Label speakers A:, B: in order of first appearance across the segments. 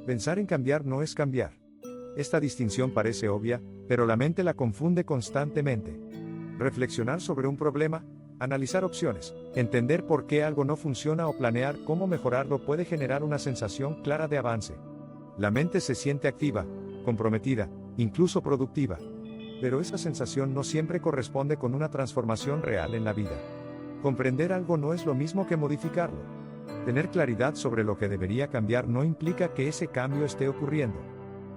A: Pensar en cambiar no es cambiar. Esta distinción parece obvia, pero la mente la confunde constantemente. Reflexionar sobre un problema, analizar opciones, entender por qué algo no funciona o planear cómo mejorarlo puede generar una sensación clara de avance. La mente se siente activa, comprometida, incluso productiva. Pero esa sensación no siempre corresponde con una transformación real en la vida. Comprender algo no es lo mismo que modificarlo. Tener claridad sobre lo que debería cambiar no implica que ese cambio esté ocurriendo.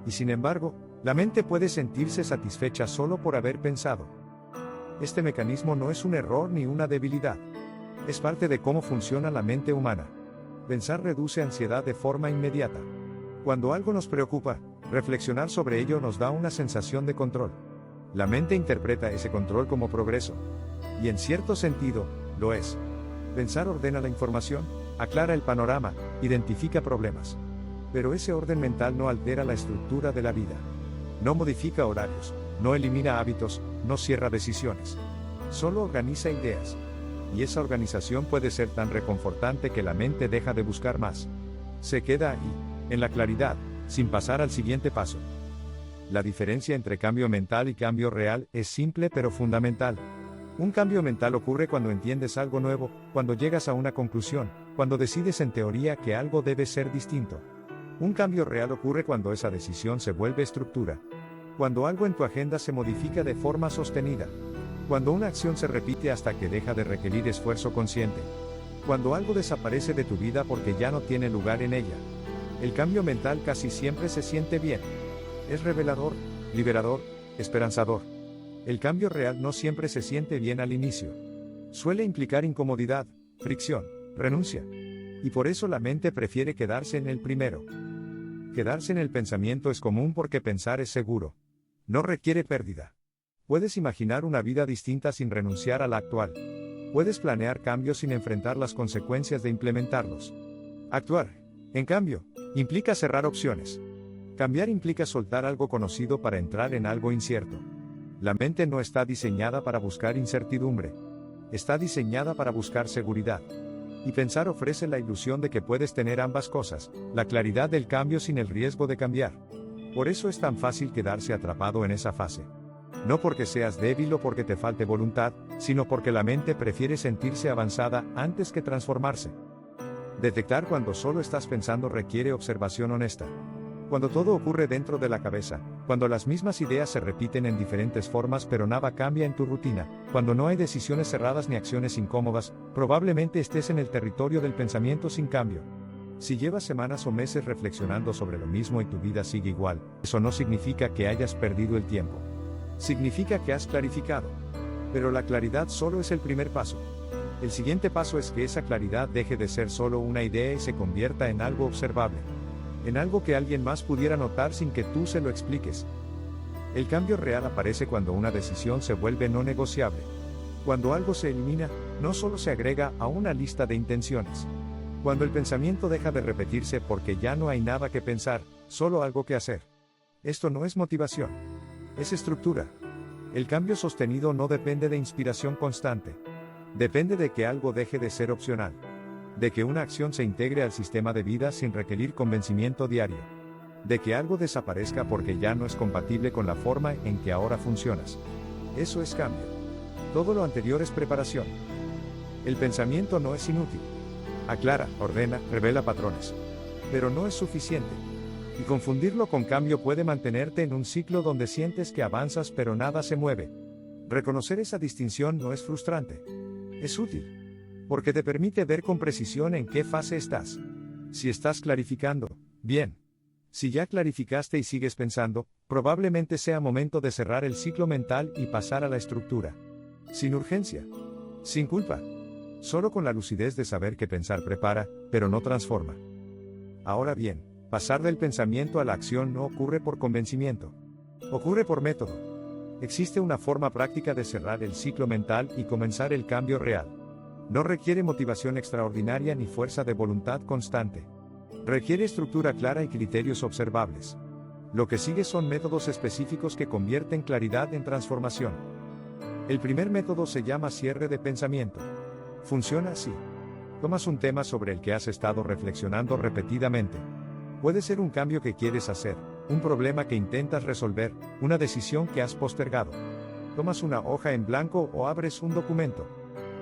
A: Y sin embargo, la mente puede sentirse satisfecha solo por haber pensado. Este mecanismo no es un error ni una debilidad. Es parte de cómo funciona la mente humana. Pensar reduce ansiedad de forma inmediata. Cuando algo nos preocupa, reflexionar sobre ello nos da una sensación de control. La mente interpreta ese control como progreso. Y en cierto sentido, lo es. Pensar ordena la información, aclara el panorama, identifica problemas. Pero ese orden mental no altera la estructura de la vida. No modifica horarios, no elimina hábitos, no cierra decisiones. Solo organiza ideas. Y esa organización puede ser tan reconfortante que la mente deja de buscar más. Se queda ahí, en la claridad, sin pasar al siguiente paso. La diferencia entre cambio mental y cambio real es simple pero fundamental. Un cambio mental ocurre cuando entiendes algo nuevo, cuando llegas a una conclusión, cuando decides en teoría que algo debe ser distinto. Un cambio real ocurre cuando esa decisión se vuelve estructura. Cuando algo en tu agenda se modifica de forma sostenida. Cuando una acción se repite hasta que deja de requerir esfuerzo consciente. Cuando algo desaparece de tu vida porque ya no tiene lugar en ella. El cambio mental casi siempre se siente bien. Es revelador, liberador, esperanzador. El cambio real no siempre se siente bien al inicio. Suele implicar incomodidad, fricción, renuncia. Y por eso la mente prefiere quedarse en el primero. Quedarse en el pensamiento es común porque pensar es seguro. No requiere pérdida. Puedes imaginar una vida distinta sin renunciar a la actual. Puedes planear cambios sin enfrentar las consecuencias de implementarlos. Actuar, en cambio, implica cerrar opciones. Cambiar implica soltar algo conocido para entrar en algo incierto. La mente no está diseñada para buscar incertidumbre. Está diseñada para buscar seguridad. Y pensar ofrece la ilusión de que puedes tener ambas cosas, la claridad del cambio sin el riesgo de cambiar. Por eso es tan fácil quedarse atrapado en esa fase. No porque seas débil o porque te falte voluntad, sino porque la mente prefiere sentirse avanzada antes que transformarse. Detectar cuando solo estás pensando requiere observación honesta. Cuando todo ocurre dentro de la cabeza, cuando las mismas ideas se repiten en diferentes formas pero nada cambia en tu rutina, cuando no hay decisiones cerradas ni acciones incómodas, probablemente estés en el territorio del pensamiento sin cambio. Si llevas semanas o meses reflexionando sobre lo mismo y tu vida sigue igual, eso no significa que hayas perdido el tiempo. Significa que has clarificado. Pero la claridad solo es el primer paso. El siguiente paso es que esa claridad deje de ser solo una idea y se convierta en algo observable. En algo que alguien más pudiera notar sin que tú se lo expliques. El cambio real aparece cuando una decisión se vuelve no negociable. Cuando algo se elimina, no solo se agrega a una lista de intenciones. Cuando el pensamiento deja de repetirse porque ya no hay nada que pensar, solo algo que hacer. Esto no es motivación. Es estructura. El cambio sostenido no depende de inspiración constante. Depende de que algo deje de ser opcional. De que una acción se integre al sistema de vida sin requerir convencimiento diario. De que algo desaparezca porque ya no es compatible con la forma en que ahora funcionas. Eso es cambio. Todo lo anterior es preparación. El pensamiento no es inútil. Aclara, ordena, revela patrones. Pero no es suficiente. Y confundirlo con cambio puede mantenerte en un ciclo donde sientes que avanzas pero nada se mueve. Reconocer esa distinción no es frustrante. Es útil. Porque te permite ver con precisión en qué fase estás. Si estás clarificando, bien. Si ya clarificaste y sigues pensando, probablemente sea momento de cerrar el ciclo mental y pasar a la estructura. Sin urgencia. Sin culpa. Solo con la lucidez de saber que pensar prepara, pero no transforma. Ahora bien, pasar del pensamiento a la acción no ocurre por convencimiento. Ocurre por método. Existe una forma práctica de cerrar el ciclo mental y comenzar el cambio real. No requiere motivación extraordinaria ni fuerza de voluntad constante. Requiere estructura clara y criterios observables. Lo que sigue son métodos específicos que convierten claridad en transformación. El primer método se llama cierre de pensamiento. Funciona así. Tomas un tema sobre el que has estado reflexionando repetidamente. Puede ser un cambio que quieres hacer, un problema que intentas resolver, una decisión que has postergado. Tomas una hoja en blanco o abres un documento.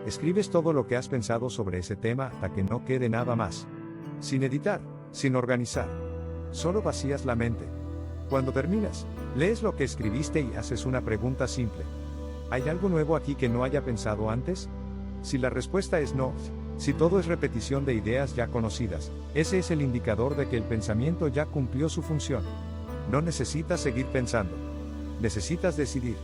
A: Escribes todo lo que has pensado sobre ese tema hasta que no quede nada más. Sin editar, sin organizar. Solo vacías la mente. Cuando terminas, lees lo que escribiste y haces una pregunta simple. ¿Hay algo nuevo aquí que no haya pensado antes? Si la respuesta es no, si todo es repetición de ideas ya conocidas, ese es el indicador de que el pensamiento ya cumplió su función. No necesitas seguir pensando. Necesitas decidir.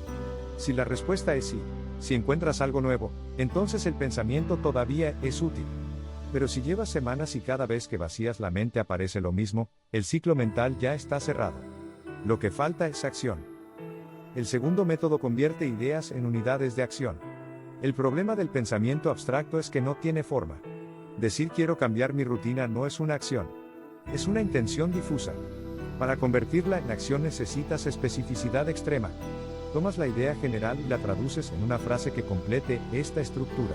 A: Si la respuesta es sí, si encuentras algo nuevo, entonces el pensamiento todavía es útil. Pero si llevas semanas y cada vez que vacías la mente aparece lo mismo, el ciclo mental ya está cerrado. Lo que falta es acción. El segundo método convierte ideas en unidades de acción. El problema del pensamiento abstracto es que no tiene forma. Decir quiero cambiar mi rutina no es una acción. Es una intención difusa. Para convertirla en acción necesitas especificidad extrema. Tomas la idea general y la traduces en una frase que complete esta estructura.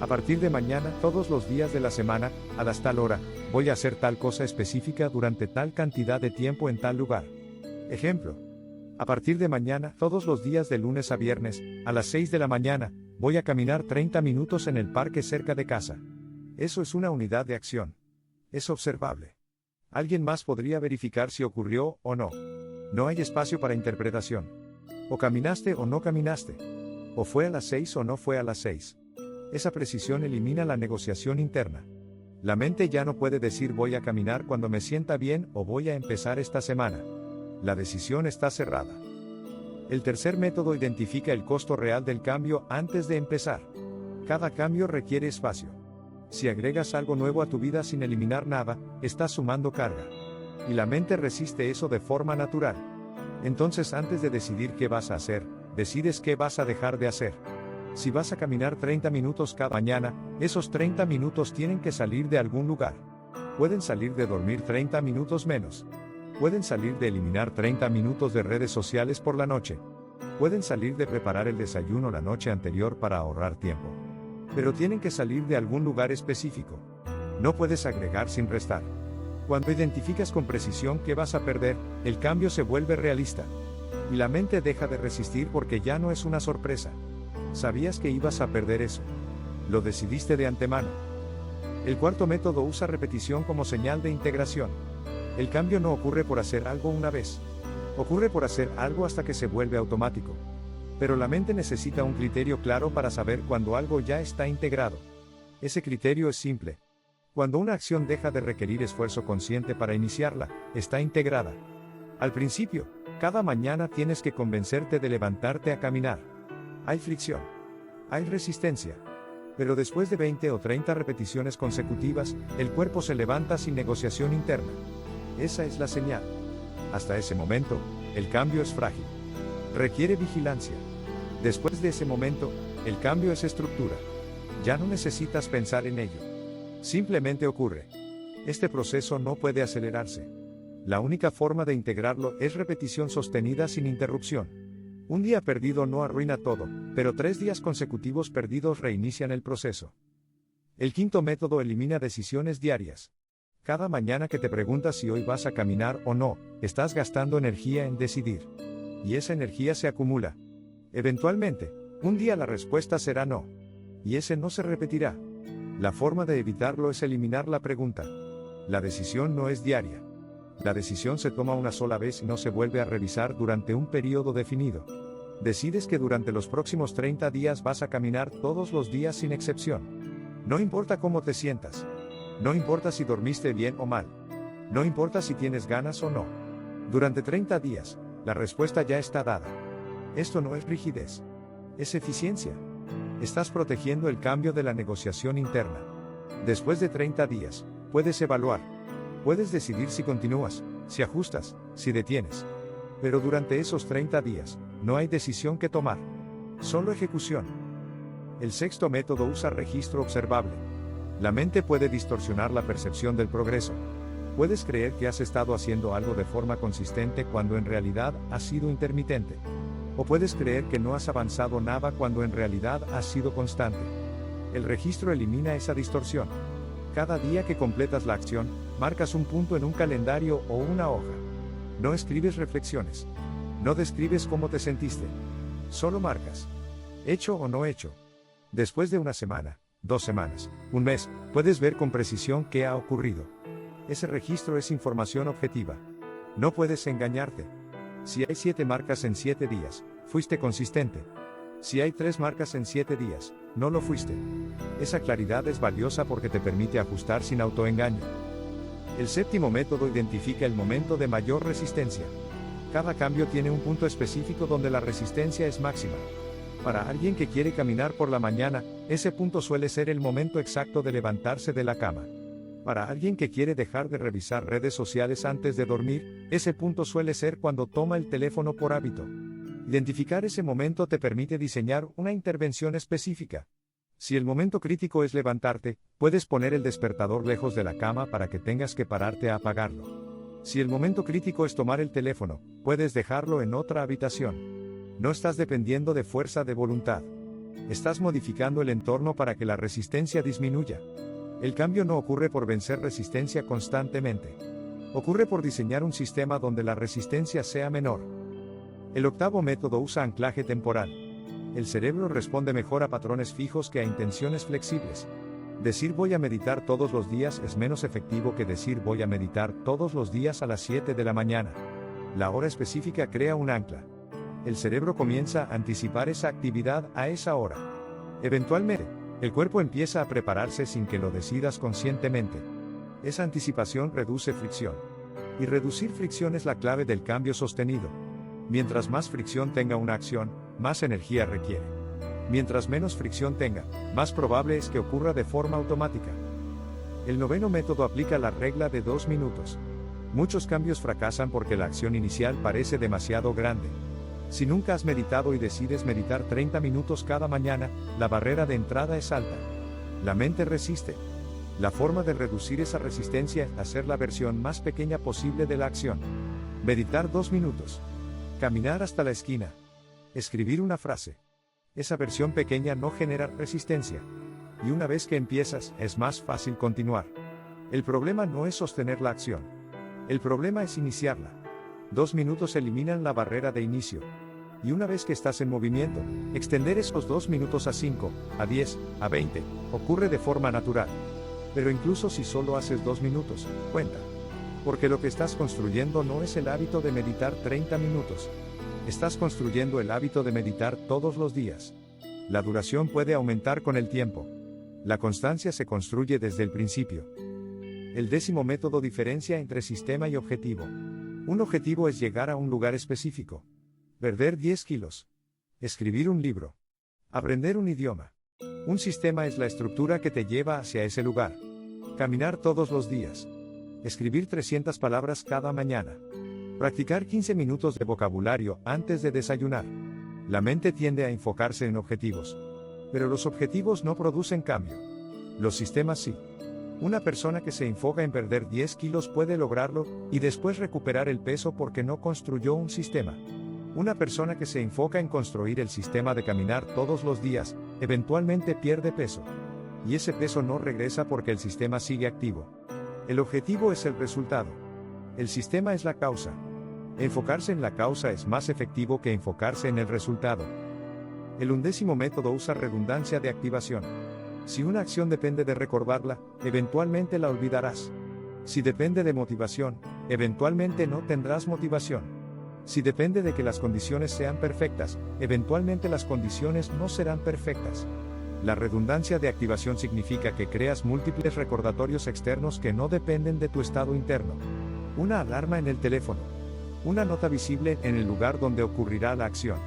A: A partir de mañana, todos los días de la semana, a las tal hora, voy a hacer tal cosa específica durante tal cantidad de tiempo en tal lugar. Ejemplo. A partir de mañana, todos los días de lunes a viernes, a las 6 de la mañana, voy a caminar 30 minutos en el parque cerca de casa. Eso es una unidad de acción. Es observable. Alguien más podría verificar si ocurrió o no. No hay espacio para interpretación. O caminaste o no caminaste. O fue a las 6 o no fue a las 6. Esa precisión elimina la negociación interna. La mente ya no puede decir voy a caminar cuando me sienta bien o voy a empezar esta semana. La decisión está cerrada. El tercer método identifica el costo real del cambio antes de empezar. Cada cambio requiere espacio. Si agregas algo nuevo a tu vida sin eliminar nada, estás sumando carga. Y la mente resiste eso de forma natural. Entonces, antes de decidir qué vas a hacer, decides qué vas a dejar de hacer. Si vas a caminar 30 minutos cada mañana, esos 30 minutos tienen que salir de algún lugar. Pueden salir de dormir 30 minutos menos. Pueden salir de eliminar 30 minutos de redes sociales por la noche. Pueden salir de preparar el desayuno la noche anterior para ahorrar tiempo. Pero tienen que salir de algún lugar específico. No puedes agregar sin restar. Cuando identificas con precisión qué vas a perder, el cambio se vuelve realista. Y la mente deja de resistir porque ya no es una sorpresa. Sabías que ibas a perder eso. Lo decidiste de antemano. El cuarto método usa repetición como señal de integración. El cambio no ocurre por hacer algo una vez. Ocurre por hacer algo hasta que se vuelve automático. Pero la mente necesita un criterio claro para saber cuando algo ya está integrado. Ese criterio es simple. Cuando una acción deja de requerir esfuerzo consciente para iniciarla, está integrada. Al principio, cada mañana tienes que convencerte de levantarte a caminar. Hay fricción. Hay resistencia. Pero después de 20 o 30 repeticiones consecutivas, el cuerpo se levanta sin negociación interna. Esa es la señal. Hasta ese momento, el cambio es frágil. Requiere vigilancia. Después de ese momento, el cambio es estructura. Ya no necesitas pensar en ello. Simplemente ocurre. Este proceso no puede acelerarse. La única forma de integrarlo es repetición sostenida sin interrupción. Un día perdido no arruina todo, pero 3 días consecutivos perdidos reinician el proceso. El quinto método elimina decisiones diarias. Cada mañana que te preguntas si hoy vas a caminar o no, estás gastando energía en decidir. Y esa energía se acumula. Eventualmente, un día la respuesta será no. Y ese no se repetirá. La forma de evitarlo es eliminar la pregunta. La decisión no es diaria. La decisión se toma una sola vez y no se vuelve a revisar durante un periodo definido. Decides que durante los próximos 30 días vas a caminar todos los días sin excepción. No importa cómo te sientas. No importa si dormiste bien o mal. No importa si tienes ganas o no. Durante 30 días, la respuesta ya está dada. Esto no es rigidez. Es eficiencia. Estás protegiendo el cambio de la negociación interna. Después de 30 días, puedes evaluar. Puedes decidir si continúas, si ajustas, si detienes. Pero durante esos 30 días, no hay decisión que tomar. Solo ejecución. El sexto método usa registro observable. La mente puede distorsionar la percepción del progreso. Puedes creer que has estado haciendo algo de forma consistente cuando en realidad ha sido intermitente. O puedes creer que no has avanzado nada cuando en realidad has sido constante. El registro elimina esa distorsión. Cada día que completas la acción, marcas un punto en un calendario o una hoja. No escribes reflexiones. No describes cómo te sentiste. Solo marcas. Hecho o no hecho. Después de una semana, 2 semanas, un mes, puedes ver con precisión qué ha ocurrido. Ese registro es información objetiva. No puedes engañarte. Si hay 7 marcas en 7 días, fuiste consistente. Si hay 3 marcas en 7 días, no lo fuiste. Esa claridad es valiosa porque te permite ajustar sin autoengaño. El séptimo método identifica el momento de mayor resistencia. Cada cambio tiene un punto específico donde la resistencia es máxima. Para alguien que quiere caminar por la mañana, ese punto suele ser el momento exacto de levantarse de la cama. Para alguien que quiere dejar de revisar redes sociales antes de dormir, ese punto suele ser cuando toma el teléfono por hábito. Identificar ese momento te permite diseñar una intervención específica. Si el momento crítico es levantarte, puedes poner el despertador lejos de la cama para que tengas que pararte a apagarlo. Si el momento crítico es tomar el teléfono, puedes dejarlo en otra habitación. No estás dependiendo de fuerza de voluntad. Estás modificando el entorno para que la resistencia disminuya. El cambio no ocurre por vencer resistencia constantemente. Ocurre por diseñar un sistema donde la resistencia sea menor. El octavo método usa anclaje temporal. El cerebro responde mejor a patrones fijos que a intenciones flexibles. Decir voy a meditar todos los días es menos efectivo que decir voy a meditar todos los días a las 7 de la mañana. La hora específica crea un ancla. El cerebro comienza a anticipar esa actividad a esa hora. Eventualmente, el cuerpo empieza a prepararse sin que lo decidas conscientemente. Esa anticipación reduce fricción. Y reducir fricción es la clave del cambio sostenido. Mientras más fricción tenga una acción, más energía requiere. Mientras menos fricción tenga, más probable es que ocurra de forma automática. El noveno método aplica la regla de 2 minutos. Muchos cambios fracasan porque la acción inicial parece demasiado grande. Si nunca has meditado y decides meditar 30 minutos cada mañana, la barrera de entrada es alta. La mente resiste. La forma de reducir esa resistencia es hacer la versión más pequeña posible de la acción. Meditar 2 minutos. Caminar hasta la esquina. Escribir una frase. Esa versión pequeña no genera resistencia. Y una vez que empiezas, es más fácil continuar. El problema no es sostener la acción. El problema es iniciarla. 2 minutos eliminan la barrera de inicio. Y una vez que estás en movimiento, extender esos 2 minutos a 5, a 10, a 20, ocurre de forma natural. Pero incluso si solo haces 2 minutos, cuenta. Porque lo que estás construyendo no es el hábito de meditar 30 minutos. Estás construyendo el hábito de meditar todos los días. La duración puede aumentar con el tiempo. La constancia se construye desde el principio. El 10º método diferencia entre sistema y objetivo. Un objetivo es llegar a un lugar específico. Perder 10 kilos. Escribir un libro. Aprender un idioma. Un sistema es la estructura que te lleva hacia ese lugar. Caminar todos los días. Escribir 300 palabras cada mañana. Practicar 15 minutos de vocabulario antes de desayunar. La mente tiende a enfocarse en objetivos. Pero los objetivos no producen cambio. Los sistemas sí. Una persona que se enfoca en perder 10 kilos puede lograrlo, y después recuperar el peso porque no construyó un sistema. Una persona que se enfoca en construir el sistema de caminar todos los días, eventualmente pierde peso. Y ese peso no regresa porque el sistema sigue activo. El objetivo es el resultado. El sistema es la causa. Enfocarse en la causa es más efectivo que enfocarse en el resultado. El 11º método usa redundancia de activación. Si una acción depende de recordarla, eventualmente la olvidarás. Si depende de motivación, eventualmente no tendrás motivación. Si depende de que las condiciones sean perfectas, eventualmente las condiciones no serán perfectas. La redundancia de activación significa que creas múltiples recordatorios externos que no dependen de tu estado interno. Una alarma en el teléfono. Una nota visible en el lugar donde ocurrirá la acción.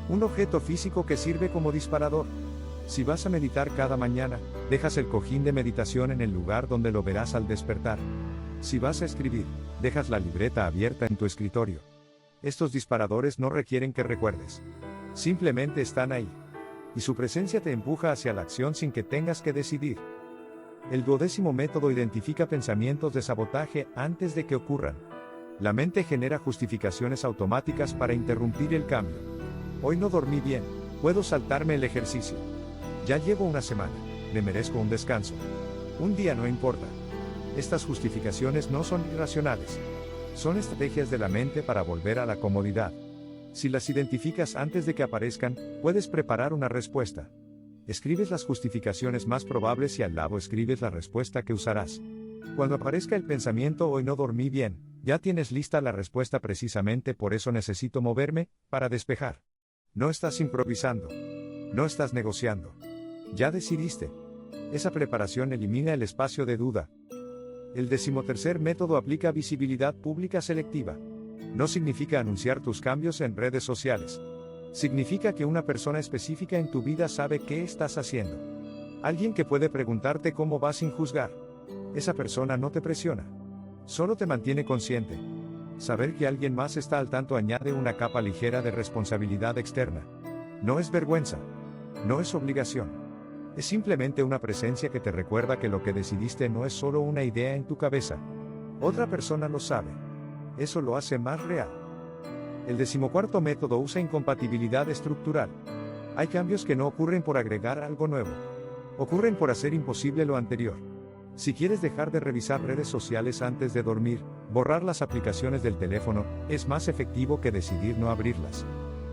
A: Un objeto físico que sirve como disparador. Si vas a meditar cada mañana, dejas el cojín de meditación en el lugar donde lo verás al despertar. Si vas a escribir, dejas la libreta abierta en tu escritorio. Estos disparadores no requieren que recuerdes. Simplemente están ahí. Y su presencia te empuja hacia la acción sin que tengas que decidir. El 12º método identifica pensamientos de sabotaje antes de que ocurran. La mente genera justificaciones automáticas para interrumpir el cambio. Hoy no dormí bien, puedo saltarme el ejercicio. Ya llevo una semana, me merezco un descanso. Un día no importa. Estas justificaciones no son irracionales. Son estrategias de la mente para volver a la comodidad. Si las identificas antes de que aparezcan, puedes preparar una respuesta. Escribes las justificaciones más probables y al lado escribes la respuesta que usarás. Cuando aparezca el pensamiento "hoy no dormí bien", ya tienes lista la respuesta. "Precisamente por eso necesito moverme, para despejar". No estás improvisando. No estás negociando. Ya decidiste. Esa preparación elimina el espacio de duda. El 13º método aplica visibilidad pública selectiva. No significa anunciar tus cambios en redes sociales. Significa que una persona específica en tu vida sabe qué estás haciendo. Alguien que puede preguntarte cómo vas sin juzgar. Esa persona no te presiona. Solo te mantiene consciente. Saber que alguien más está al tanto añade una capa ligera de responsabilidad externa. No es vergüenza. No es obligación. Es simplemente una presencia que te recuerda que lo que decidiste no es solo una idea en tu cabeza. Otra persona lo sabe. Eso lo hace más real. El 14º método usa incompatibilidad estructural. Hay cambios que no ocurren por agregar algo nuevo. Ocurren por hacer imposible lo anterior. Si quieres dejar de revisar redes sociales antes de dormir, borrar las aplicaciones del teléfono, es más efectivo que decidir no abrirlas.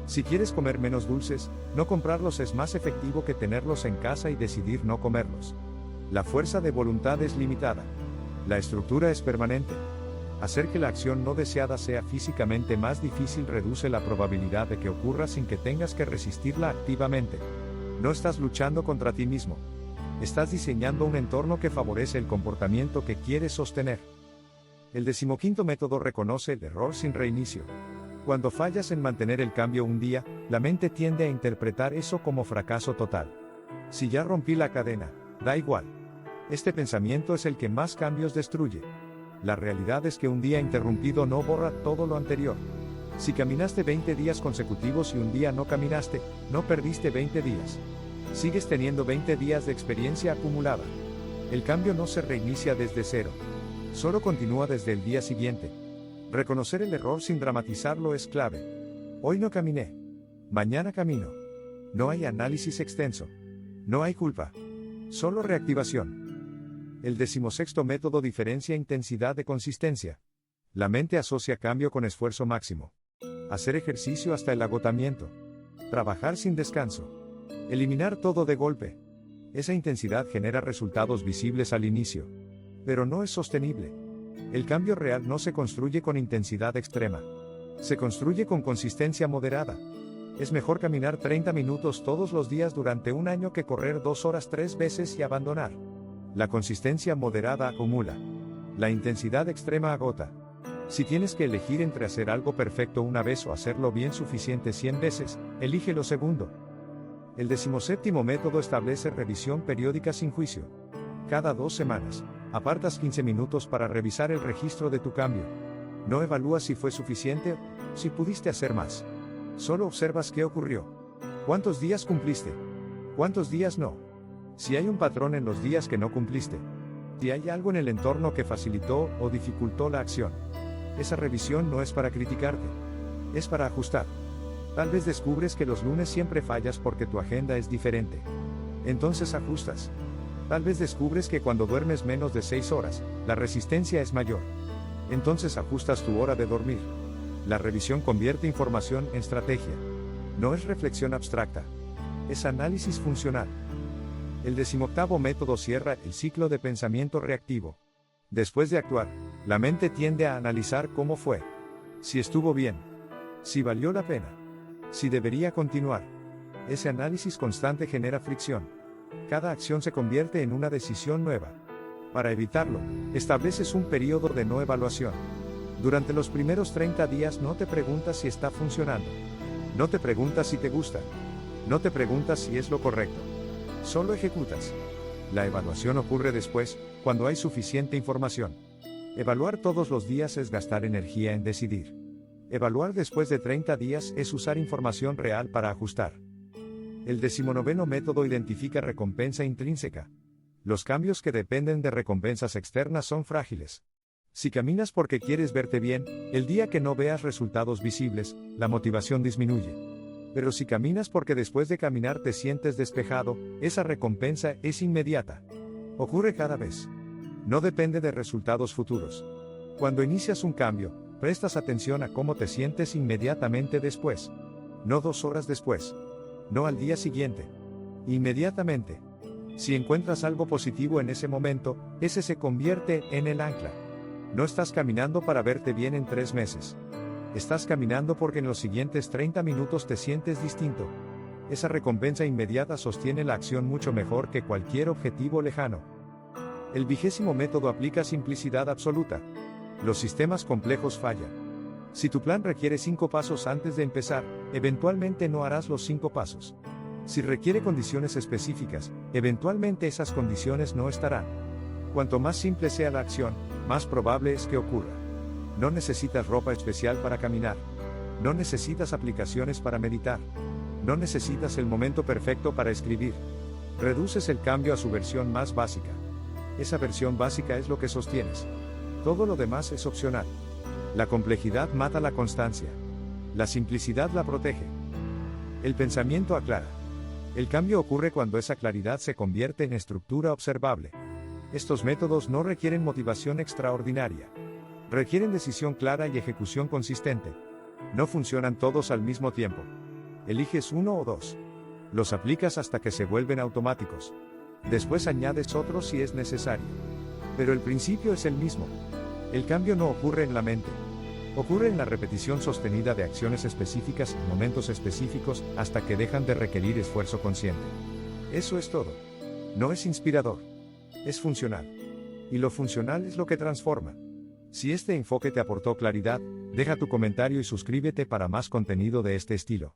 A: Si quieres comer menos dulces, no comprarlos es más efectivo que tenerlos en casa y decidir no comerlos. La fuerza de voluntad es limitada. La estructura es permanente. Hacer que la acción no deseada sea físicamente más difícil reduce la probabilidad de que ocurra sin que tengas que resistirla activamente. No estás luchando contra ti mismo. Estás diseñando un entorno que favorece el comportamiento que quieres sostener. El 15º método reconoce el error sin reinicio. Cuando fallas en mantener el cambio un día, la mente tiende a interpretar eso como fracaso total. Si ya rompí la cadena, da igual. Este pensamiento es el que más cambios destruye. La realidad es que un día interrumpido no borra todo lo anterior. Si caminaste 20 días consecutivos y un día no caminaste, no perdiste 20 días. Sigues teniendo 20 días de experiencia acumulada. El cambio no se reinicia desde cero. Solo continúa desde el día siguiente. Reconocer el error sin dramatizarlo es clave. Hoy no caminé. Mañana camino. No hay análisis extenso. No hay culpa. Solo reactivación. El 16º método diferencia intensidad de consistencia. La mente asocia cambio con esfuerzo máximo. Hacer ejercicio hasta el agotamiento. Trabajar sin descanso. Eliminar todo de golpe. Esa intensidad genera resultados visibles al inicio. Pero no es sostenible. El cambio real no se construye con intensidad extrema. Se construye con consistencia moderada. Es mejor caminar 30 minutos todos los días durante un año que correr 2 horas 3 veces y abandonar. La consistencia moderada acumula. La intensidad extrema agota. Si tienes que elegir entre hacer algo perfecto una vez o hacerlo bien suficiente 100 veces, elige lo segundo. El 17º método establece revisión periódica sin juicio. Cada 2 semanas, apartas 15 minutos para revisar el registro de tu cambio. No evalúas si fue suficiente o si pudiste hacer más. Solo observas qué ocurrió. ¿Cuántos días cumpliste? ¿Cuántos días no? Si hay un patrón en los días que no cumpliste. Si hay algo en el entorno que facilitó o dificultó la acción. Esa revisión no es para criticarte. Es para ajustar. Tal vez descubres que los lunes siempre fallas porque tu agenda es diferente. Entonces ajustas. Tal vez descubres que cuando duermes menos de 6 horas, la resistencia es mayor. Entonces ajustas tu hora de dormir. La revisión convierte información en estrategia. No es reflexión abstracta. Es análisis funcional. El 18º método cierra el ciclo de pensamiento reactivo. Después de actuar, la mente tiende a analizar cómo fue. Si estuvo bien. Si valió la pena. Si debería continuar. Ese análisis constante genera fricción. Cada acción se convierte en una decisión nueva. Para evitarlo, estableces un periodo de no evaluación. Durante los primeros 30 días no te preguntas si está funcionando. No te preguntas si te gusta. No te preguntas si es lo correcto. Solo ejecutas. La evaluación ocurre después, cuando hay suficiente información. Evaluar todos los días es gastar energía en decidir. Evaluar después de 30 días es usar información real para ajustar. El 19º método identifica recompensa intrínseca. Los cambios que dependen de recompensas externas son frágiles. Si caminas porque quieres verte bien, el día que no veas resultados visibles, la motivación disminuye. Pero si caminas porque después de caminar te sientes despejado, esa recompensa es inmediata. Ocurre cada vez. No depende de resultados futuros. Cuando inicias un cambio, prestas atención a cómo te sientes inmediatamente después. No 2 horas después. No al día siguiente. Inmediatamente. Si encuentras algo positivo en ese momento, ese se convierte en el ancla. No estás caminando para verte bien en 3 meses. Estás caminando porque en los siguientes 30 minutos te sientes distinto. Esa recompensa inmediata sostiene la acción mucho mejor que cualquier objetivo lejano. El 20º método aplica simplicidad absoluta. Los sistemas complejos fallan. Si tu plan requiere 5 pasos antes de empezar, eventualmente no harás los 5 pasos. Si requiere condiciones específicas, eventualmente esas condiciones no estarán. Cuanto más simple sea la acción, más probable es que ocurra. No necesitas ropa especial para caminar. No necesitas aplicaciones para meditar. No necesitas el momento perfecto para escribir. Reduces el cambio a su versión más básica. Esa versión básica es lo que sostienes. Todo lo demás es opcional. La complejidad mata la constancia. La simplicidad la protege. El pensamiento aclara. El cambio ocurre cuando esa claridad se convierte en estructura observable. Estos métodos no requieren motivación extraordinaria. Requieren decisión clara y ejecución consistente. No funcionan todos al mismo tiempo. Eliges uno o 2. Los aplicas hasta que se vuelven automáticos. Después añades otros si es necesario. Pero el principio es el mismo. El cambio no ocurre en la mente. Ocurre en la repetición sostenida de acciones específicas en momentos específicos hasta que dejan de requerir esfuerzo consciente. Eso es todo. No es inspirador. Es funcional. Y lo funcional es lo que transforma. Si este enfoque te aportó claridad, deja tu comentario y suscríbete para más contenido de este estilo.